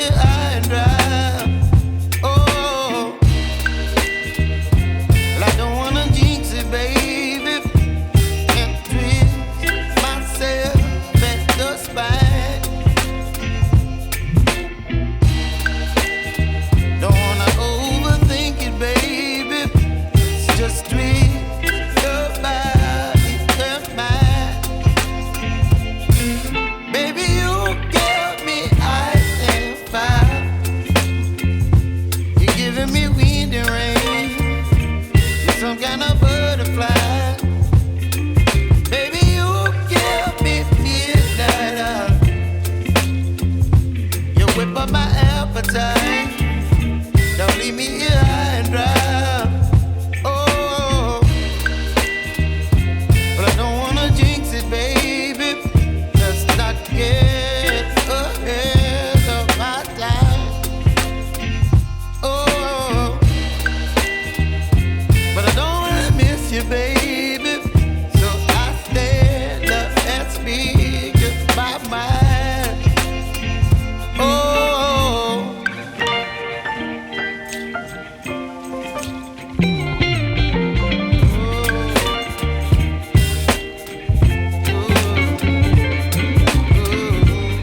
high and dry. Oh, well, I don't wanna jinx it, baby, and twist myself at the spine. Don't wanna overthink it, baby. It's just twist your body and mine. Baby, you give me ice and fire. You're giving me wind and rain. You're some kind of butterfly. Baby, you give me midnight. You whip up my appetite.